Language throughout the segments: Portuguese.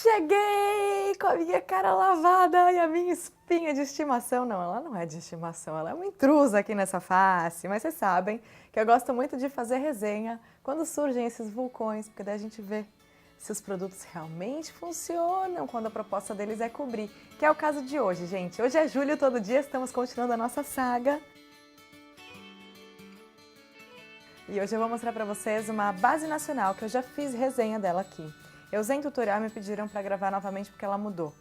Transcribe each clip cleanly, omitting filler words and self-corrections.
Cheguei com a minha cara lavada e a minha espinha de estimação. Não, ela não é de estimação, ela é uma intrusa aqui nessa face. Mas vocês sabem que eu gosto muito de fazer resenha quando surgem esses vulcões, porque daí a gente vê se os produtos realmente funcionam quando a proposta deles é cobrir, que é o caso de hoje, gente. Hoje é julho, todo dia estamos continuando a nossa saga. E hoje eu vou mostrar para vocês uma base nacional, que eu já fiz resenha dela aqui. Eu usei em tutorial e me pediram para gravar novamente porque ela mudou.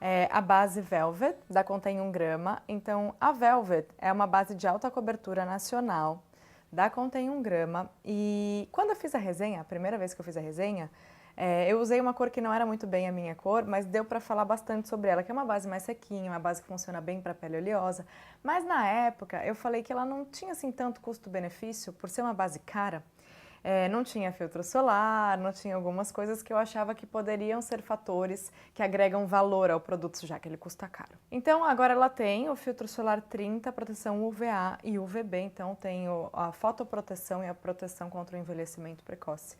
É a base Velvet, da Contém 1 grama. Então, a Velvet é uma base de alta cobertura nacional, da Contém 1 grama. E quando eu fiz a resenha, a primeira vez que eu fiz a resenha, eu usei uma cor que não era muito bem a minha cor, mas deu para falar bastante sobre ela, que é uma base mais sequinha, uma base que funciona bem para pele oleosa. Mas na época eu falei que ela não tinha assim tanto custo-benefício, por ser uma base cara. Não tinha filtro solar, não tinha algumas coisas que eu achava que poderiam ser fatores que agregam valor ao produto, já que ele custa caro. Então agora ela tem o filtro solar 30, proteção UVA e UVB, então tem a fotoproteção e a proteção contra o envelhecimento precoce.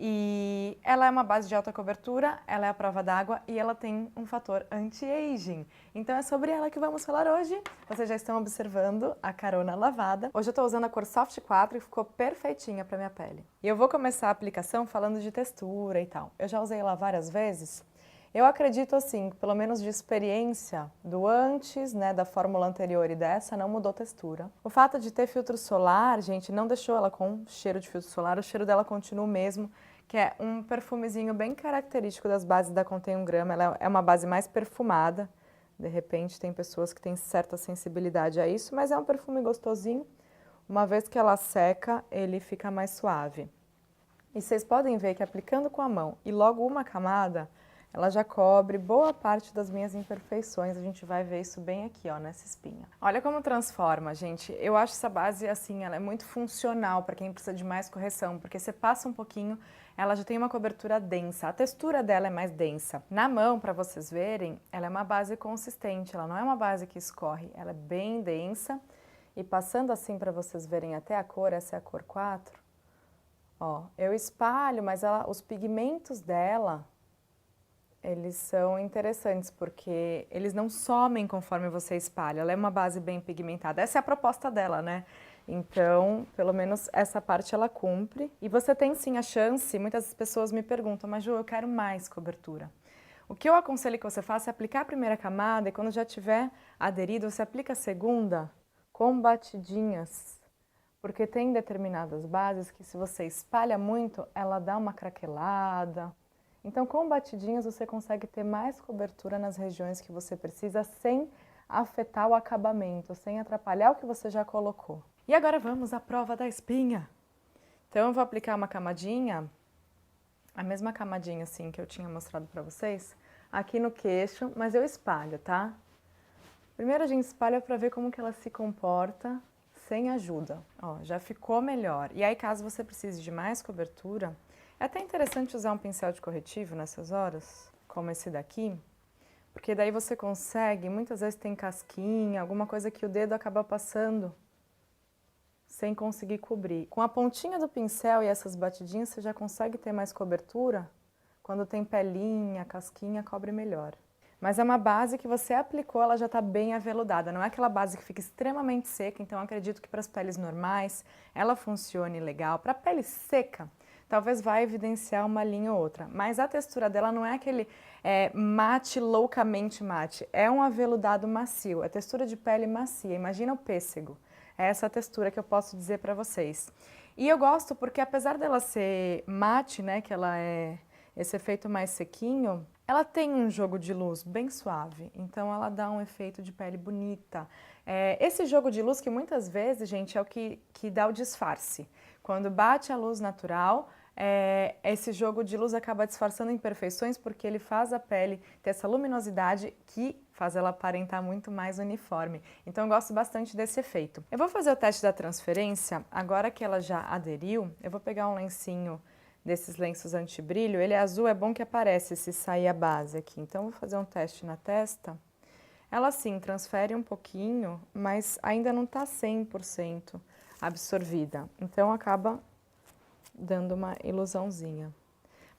E ela é uma base de alta cobertura, ela é à prova d'água e ela tem um fator anti-aging. Então é sobre ela que vamos falar hoje. Vocês já estão observando a carona lavada. Hoje eu estou usando a cor Soft 4 e ficou perfeitinha para minha pele. E eu vou começar a aplicação falando de textura e tal. Eu já usei ela várias vezes. Eu acredito assim, pelo menos de experiência do antes, né, da fórmula anterior e dessa, não mudou textura. O fato de ter filtro solar, gente, não deixou ela com cheiro de filtro solar, o cheiro dela continua o mesmo, que é um perfumezinho bem característico das bases da Contém 1 grama. Ela é uma base mais perfumada, de repente tem pessoas que têm certa sensibilidade a isso, mas é um perfume gostosinho. Uma vez que ela seca, ele fica mais suave. E vocês podem ver que aplicando com a mão e logo uma camada, ela já cobre boa parte das minhas imperfeições. A gente vai ver isso bem aqui, ó, nessa espinha. Olha como transforma, gente. Eu acho essa base, assim, ela é muito funcional para quem precisa de mais correção, porque você passa um pouquinho, ela já tem uma cobertura densa. A textura dela é mais densa. Na mão, para vocês verem, ela é uma base consistente, ela não é uma base que escorre, ela é bem densa. E passando assim para vocês verem até a cor, essa é a cor 4, ó, eu espalho, mas os pigmentos dela, eles são interessantes, porque eles não somem conforme você espalha. Ela é uma base bem pigmentada. Essa é a proposta dela, né? Então, pelo menos essa parte ela cumpre. E você tem sim a chance, muitas pessoas me perguntam, mas Ju, eu quero mais cobertura. O que eu aconselho que você faça é aplicar a primeira camada e quando já tiver aderido, você aplica a segunda com batidinhas. Porque tem determinadas bases que se você espalha muito, ela dá uma craquelada. Então, com batidinhas, você consegue ter mais cobertura nas regiões que você precisa sem afetar o acabamento, sem atrapalhar o que você já colocou. E agora vamos à prova da espinha. Então, eu vou aplicar uma camadinha, a mesma camadinha assim que eu tinha mostrado para vocês, aqui no queixo, mas eu espalho, tá? Primeiro a gente espalha para ver como que ela se comporta sem ajuda. Ó, já ficou melhor. E aí, caso você precise de mais cobertura, é até interessante usar um pincel de corretivo nessas horas, como esse daqui, porque daí você consegue, muitas vezes tem casquinha, alguma coisa que o dedo acaba passando sem conseguir cobrir. Com a pontinha do pincel e essas batidinhas, você já consegue ter mais cobertura. Quando tem pelinha, casquinha, cobre melhor. Mas é uma base que você aplicou, ela já está bem aveludada. Não é aquela base que fica extremamente seca, então eu acredito que para as peles normais ela funcione legal. Para pele seca, talvez vá evidenciar uma linha ou outra. Mas a textura dela não é aquele mate loucamente mate. É um aveludado macio, é textura de pele macia. Imagina o pêssego. É essa textura que eu posso dizer para vocês. E eu gosto porque apesar dela ser mate, né, que ela é esse efeito mais sequinho, ela tem um jogo de luz bem suave, então ela dá um efeito de pele bonita. Esse jogo de luz que muitas vezes, gente, é o que dá o disfarce. Quando bate a luz natural, esse jogo de luz acaba disfarçando imperfeições porque ele faz a pele ter essa luminosidade que faz ela aparentar muito mais uniforme. Então eu gosto bastante desse efeito. Eu vou fazer o teste da transferência, agora que ela já aderiu, eu vou pegar um lencinho desses lenços anti-brilho, ele é azul, é bom que aparece se sair a base aqui. Então, vou fazer um teste na testa. Ela sim, transfere um pouquinho, mas ainda não está 100% absorvida. Então, acaba dando uma ilusãozinha.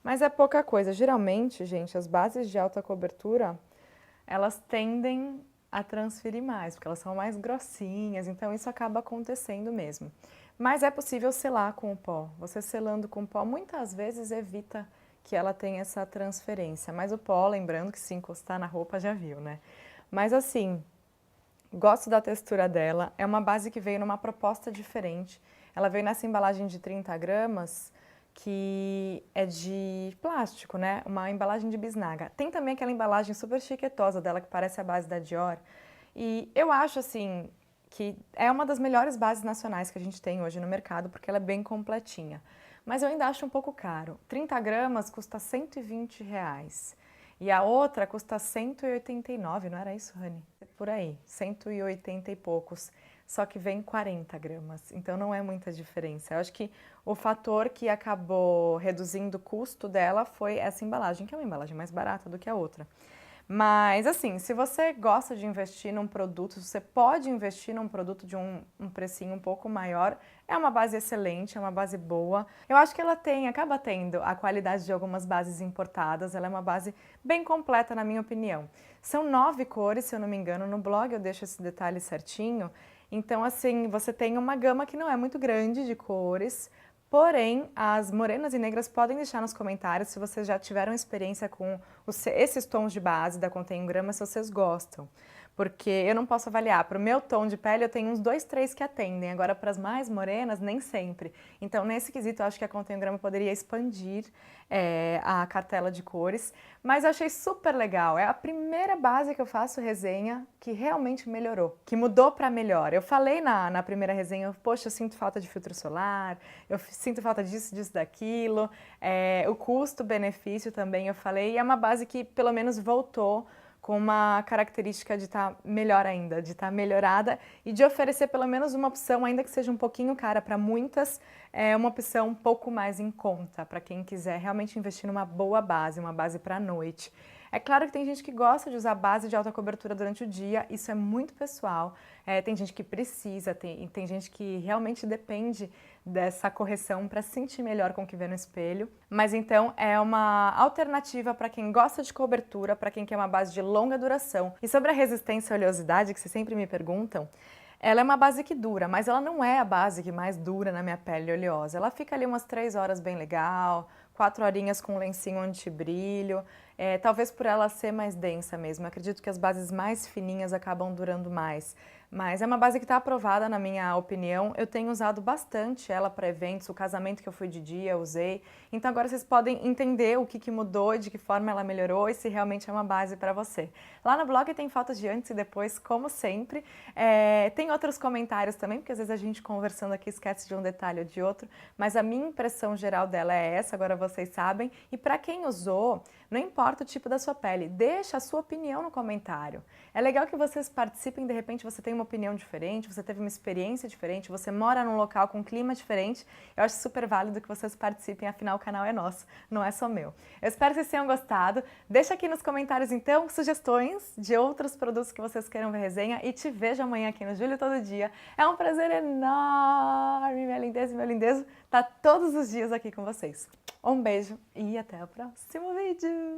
Mas é pouca coisa. Geralmente, gente, as bases de alta cobertura, elas tendem a transferir mais, porque elas são mais grossinhas, então isso acaba acontecendo mesmo. Mas é possível selar com o pó. Você selando com o pó muitas vezes evita que ela tenha essa transferência. Mas o pó, lembrando que se encostar na roupa já viu, né? Mas assim, gosto da textura dela. É uma base que veio numa proposta diferente. Ela veio nessa embalagem de 30 gramas, que é de plástico, né? Uma embalagem de bisnaga. Tem também aquela embalagem super chiquetosa dela, que parece a base da Dior. E eu acho, assim, que é uma das melhores bases nacionais que a gente tem hoje no mercado, porque ela é bem completinha. Mas eu ainda acho um pouco caro. 30 gramas custa R$ 120. E a outra custa 189, não era isso, Rani? Por aí, 180 e poucos. Só que vem 40 gramas, então não é muita diferença. Eu acho que o fator que acabou reduzindo o custo dela foi essa embalagem, que é uma embalagem mais barata do que a outra. Mas assim, se você gosta de investir num produto, você pode investir num produto de um precinho um pouco maior, é uma base excelente, é uma base boa. Eu acho que ela acaba tendo a qualidade de algumas bases importadas, ela é uma base bem completa, na minha opinião. São 9 cores, se eu não me engano, no blog eu deixo esse detalhe certinho. Então, assim, você tem uma gama que não é muito grande de cores, porém, as morenas e negras podem deixar nos comentários se vocês já tiveram experiência com esses tons de base da Contém 1 grama, se vocês gostam. Porque eu não posso avaliar. Para o meu tom de pele, eu tenho uns 2, 3 que atendem. Agora, para as mais morenas, nem sempre. Então, nesse quesito, eu acho que a Contém 1 grama poderia expandir a cartela de cores. Mas eu achei super legal. É a primeira base que eu faço resenha que realmente melhorou, que mudou para melhor. Eu falei na primeira resenha, poxa, eu sinto falta de filtro solar, eu sinto falta disso, disso, daquilo. O custo-benefício também eu falei. E é uma base que, pelo menos, voltou com uma característica de estar melhor ainda, de estar melhorada e de oferecer pelo menos uma opção, ainda que seja um pouquinho cara para muitas, uma opção um pouco mais em conta para quem quiser realmente investir numa boa base, uma base para a noite. É claro que tem gente que gosta de usar base de alta cobertura durante o dia, isso é muito pessoal. Tem gente que precisa, tem gente que realmente depende dessa correção para se sentir melhor com o que vê no espelho. Mas então é uma alternativa para quem gosta de cobertura, para quem quer uma base de longa duração. E sobre a resistência à oleosidade, que vocês sempre me perguntam, ela é uma base que dura, mas ela não é a base que mais dura na minha pele oleosa. Ela fica ali umas 3 horas bem legal, 4 horinhas com um lencinho anti-brilho. Talvez por ela ser mais densa mesmo. Eu acredito que as bases mais fininhas acabam durando mais. Mas é uma base que está aprovada, na minha opinião. Eu tenho usado bastante ela para eventos, o casamento que eu fui de dia, eu usei. Então agora vocês podem entender o que mudou, de que forma ela melhorou e se realmente é uma base para você. Lá no blog tem fotos de antes e depois, como sempre. Tem outros comentários também, porque às vezes a gente conversando aqui esquece de um detalhe ou de outro. Mas a minha impressão geral dela é essa, agora vocês sabem. E para quem usou, não importa o tipo da sua pele, deixa a sua opinião no comentário. É legal que vocês participem, de repente você tem uma opinião diferente, você teve uma experiência diferente, você mora num local com um clima diferente. Eu acho super válido que vocês participem, afinal o canal é nosso, não é só meu. Eu espero que vocês tenham gostado. Deixa aqui nos comentários então sugestões de outros produtos que vocês queiram ver resenha e te vejo amanhã aqui no Júlio Todo Dia. É um prazer enorme, minha lindeza e meu lindezo, estar todos os dias aqui com vocês. Um beijo e até o próximo vídeo!